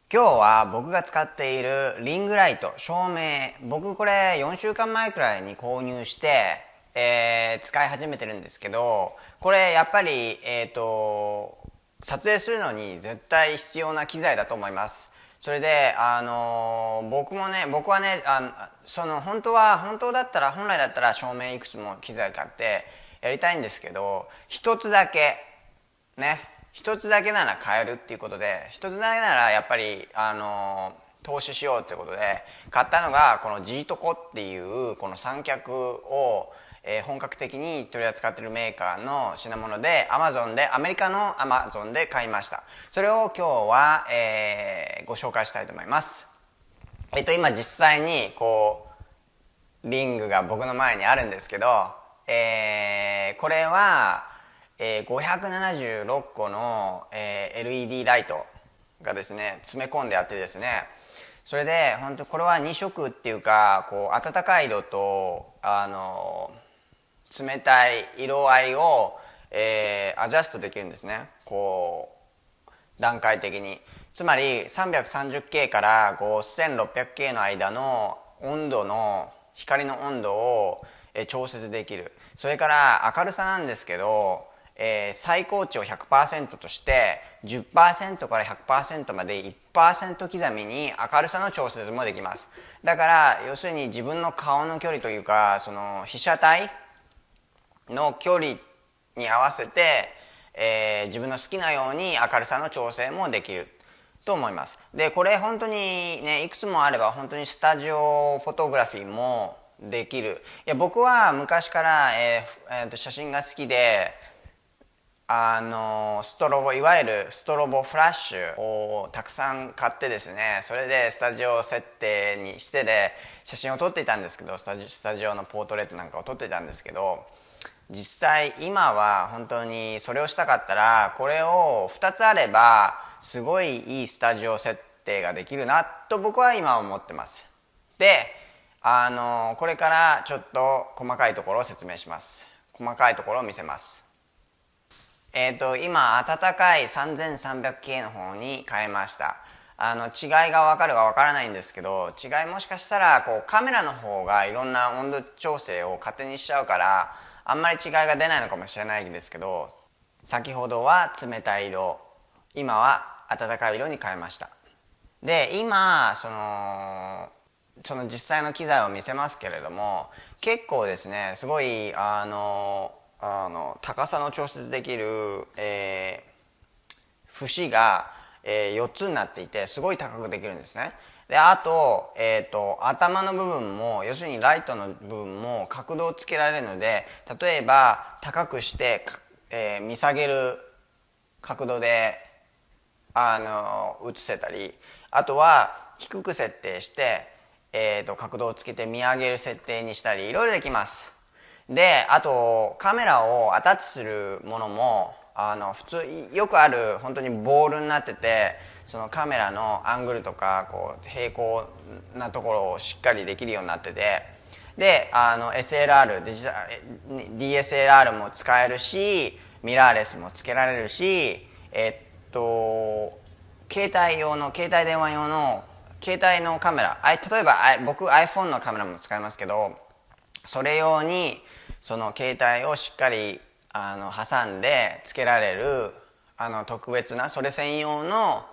今日は僕が使っているリングライト、照明、僕これ4週間前くらいに購入して、使い始めてるんですけど、これやっぱり、撮影するのに絶対必要な機材だと思います。それで、僕はね、本当だったら、本来だったら照明いくつも機材買ってやりたいんですけど、一つだけ、ね、一つだけなら買えるっていうことで、一つだけならやっぱり投資しようってことで買ったのがこのジートコっていうこの三脚を、本格的に取り扱っているメーカーの品物でアメリカのアマゾンで買いました。それを今日は、ご紹介したいと思います。今実際にリングが僕の前にあるんですけど、これは576個の LED ライトがですね詰め込んであってですね、それで本当これは2色っていうか暖かい色と冷たい色合いを、アジャストできるんですね、段階的に。つまり 330K から 5600K の間の光の温度を調節できる。それから明るさなんですけど、最高値を 100% として 10% から 100% まで 1% 刻みに明るさの調節もできます。だから要するに自分の顔の距離というか、その被写体の距離に合わせて、自分の好きなように明るさの調整もできると思います。でこれ本当にね、いくつもあれば本当にスタジオフォトグラフィーもできる。僕は昔から、写真が好きで、いわゆるストロボフラッシュをたくさん買ってですね、それでスタジオ設定にしてで写真を撮っていたんですけど、スタジオのポートレートなんかを撮っていたんですけど、実際今は本当にそれをしたかったらこれを2つあればすごいいいスタジオ設定ができるなと僕は今思ってます。でこれからちょっと細かいところを説明します。細かいところを見せます。今暖かい 3300K の方に変えました。違いが分かるか分からないんですけど、違いもしかしたらカメラの方がいろんな温度調整を勝手にしちゃうからあんまり違いが出ないのかもしれないんですけど、先ほどは冷たい色、今は暖かい色に変えました。で今その実際の機材を見せますけれども、結構ですねすごい高さの調節できる、節が、4つになっていてすごい高くできるんですね。であと、頭の部分も要するにライトの部分も角度をつけられるので、例えば高くして、見下げる角度で映せたり、あとは低く設定して、角度をつけて見上げる設定にしたりいろいろできます。であとカメラをアタッチするものも普通よくある本当にボールになってて、そのカメラのアングルとか平行なところをしっかりできるようになってて、でSLR DSLR も使えるしミラーレスもつけられるし、携帯電話用の携帯のカメラ、例えば僕 iPhone のカメラも使いますけど、それ用にその携帯をしっかり挟んでつけられる特別なそれ専用の、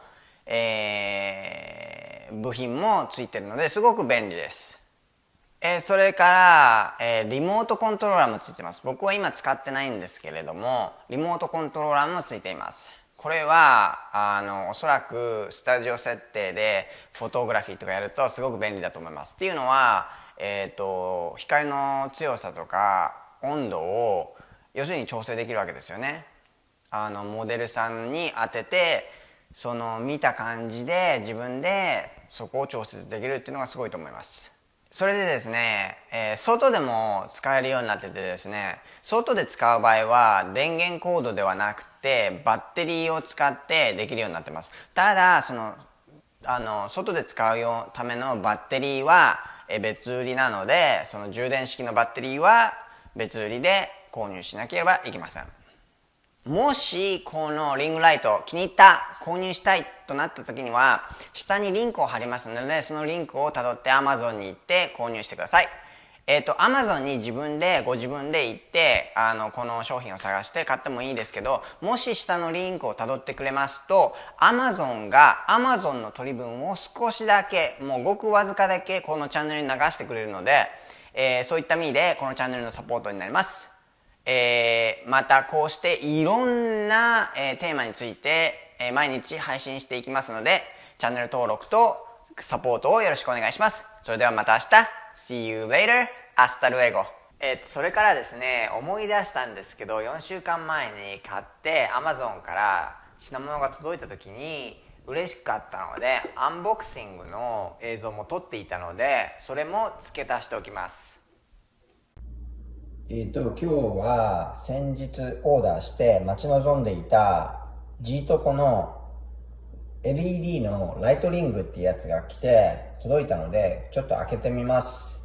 部品もついてるのですごく便利です。それから、リモートコントローラーもついてます。僕は今使ってないんですけれどもリモートコントローラーもついています。これはおそらくスタジオ設定でフォトグラフィーとかやるとすごく便利だと思います。っていうのは光の強さとか温度を要するに調整できるわけですよね。モデルさんに当ててその見た感じで自分でそこを調節できるっていうのがすごいと思います。それでですね、外でも使えるようになっててですね、外で使う場合は電源コードではなくてバッテリーを使ってできるようになってます。ただ外で使うためのバッテリーは別売りなので、その充電式のバッテリーは別売りで購入しなければいけません。もしこのリングライト気に入った、購入したいとなった時には下にリンクを貼りますので、そのリンクをたどって Amazon に行って購入してください。Amazon にご自分で行ってこの商品を探して買ってもいいですけど、もし下のリンクをたどってくれますと Amazon が Amazon の取り分を少しだけ、もうごくわずかだけこのチャンネルに流してくれるので、そういった意味でこのチャンネルのサポートになります。またこうしていろんな、テーマについて、毎日配信していきますので、チャンネル登録とサポートをよろしくお願いします。それではまた明日。See you later. Hasta luego. それからですね、思い出したんですけど、4週間前に買って Amazon から品物が届いた時に嬉しかったので、アンボクシングの映像も撮っていたので、それも付け足しておきます。今日は先日オーダーして待ち望んでいた G トコの LED のライトリングっていうやつが来て届いたので、ちょっと開けてみます。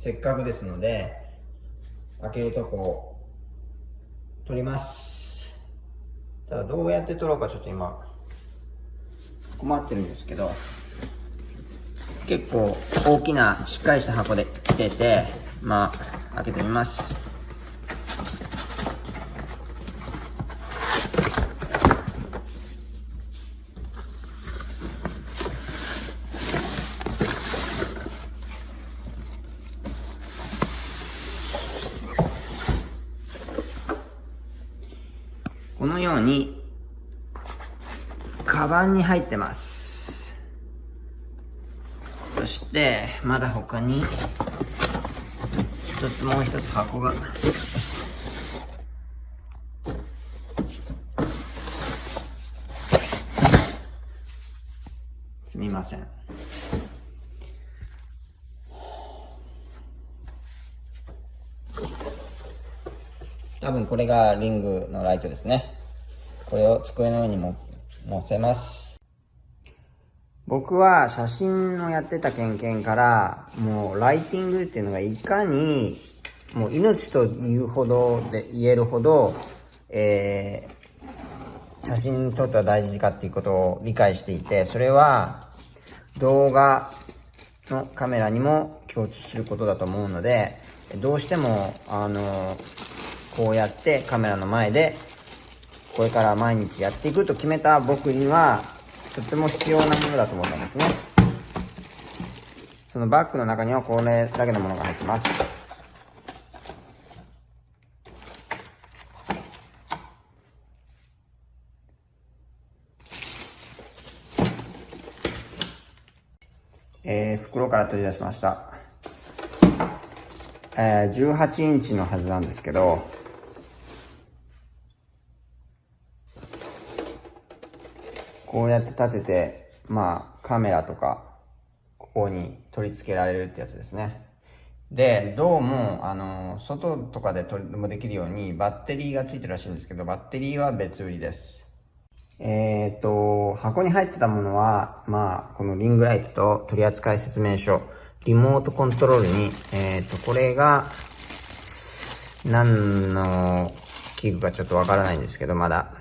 せっかくですので開けるとこを取ります。ただどうやって取ろうかちょっと今困ってるんですけど、結構大きなしっかりした箱で来てて、開けてみます。このようにカバンに入ってます。そしてまだ他にもう一つ箱がすみません。多分これがリングのライトですね。これを机の上にも載せます。僕は写真のやってた経験から、もうライティングっていうのがいかにもう命と言えるほど、写真にとっては大事かっていうことを理解していて、それは動画のカメラにも共通することだと思うので、どうしてもこうやってカメラの前でこれから毎日やっていくと決めた僕にはとても必要なものだと思ったんですね。そのバッグの中にはこれだけのものが入ってます。袋から取り出しました。18インチのはずなんですけど、こうやって立てて、カメラとかここに取り付けられるってやつですね。で、どうも外とかでもできるようにバッテリーがついてるらしいんですけど、バッテリーは別売りです。箱に入ってたものは、このリングライトと取扱説明書、リモートコントロールに、これが何の器具かちょっとわからないんですけど、まだ。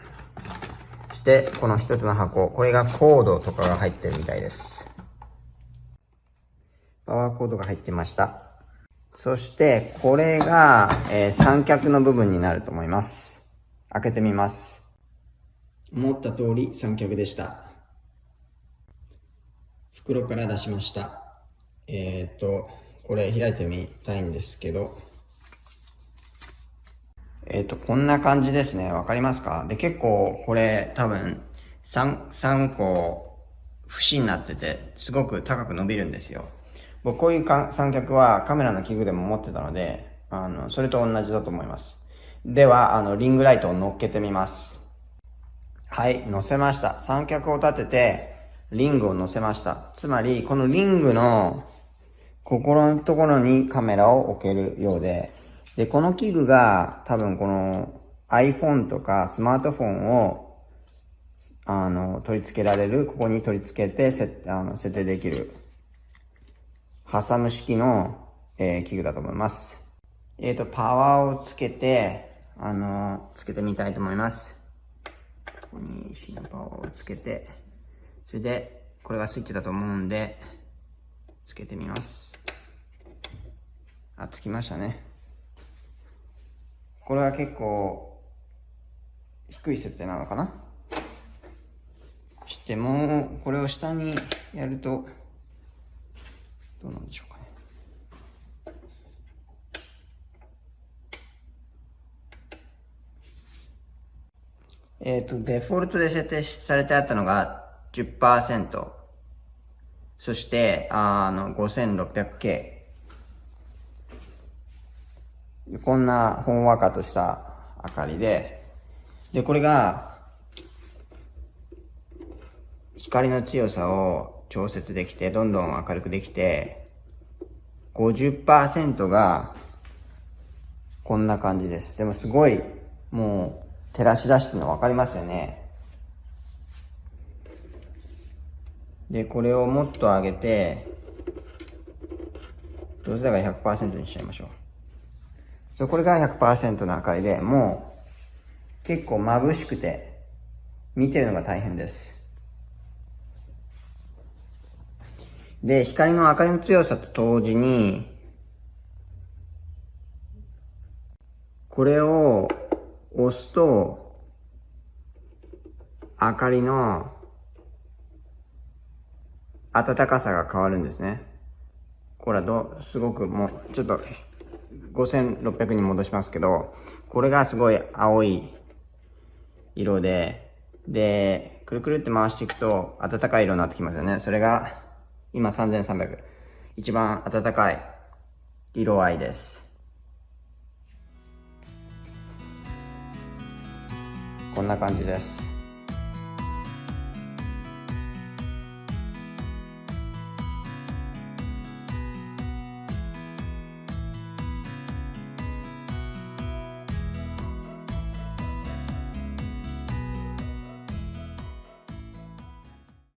して、この一つの箱、これがコードとかが入ってるみたいです。パワーコードが入ってました。そして、これが、三脚の部分になると思います。開けてみます。思った通り三脚でした。袋から出しました。これ開いてみたいんですけど、こんな感じですね。わかりますか？で、結構これ多分3個節になってて、すごく高く伸びるんですよ。僕こういう三脚はカメラの器具でも持ってたので、それと同じだと思います。では、リングライトを乗っけてみます。はい、乗せました。三脚を立てて、リングを乗せました。つまり、このリングのここのところにカメラを置けるようで、この器具が多分この iPhone とかスマートフォンを取り付けられる、ここに取り付けて設定できる挟む式の、器具だと思います。パワーをつけて、つけてみたいと思います。ここに C のパワーをつけて、それで、これがスイッチだと思うんで、つけてみます。つきましたね。これは結構、低い設定なのかな。しても、これを下にやると、どうなんでしょうかね。デフォルトで設定されてあったのが 10%。そして、5600K。こんなほんわかとした明かりで、これが、光の強さを調節できて、どんどん明るくできて、50% が、こんな感じです。でもすごい、もう、照らし出してるの分かりますよね。で、これをもっと上げて、どうせだから 100% にしちゃいましょう。これが 100% の明かりで、もう、結構眩しくて、見てるのが大変です。で、光の明かりの強さと同時に、これを押すと、明かりの暖かさが変わるんですね。これはすごくもう、ちょっと5600に戻しますけど、これがすごい青い色で、くるくるって回していくと暖かい色になってきますよね。それが今3300。一番暖かい色合いです。こんな感じです。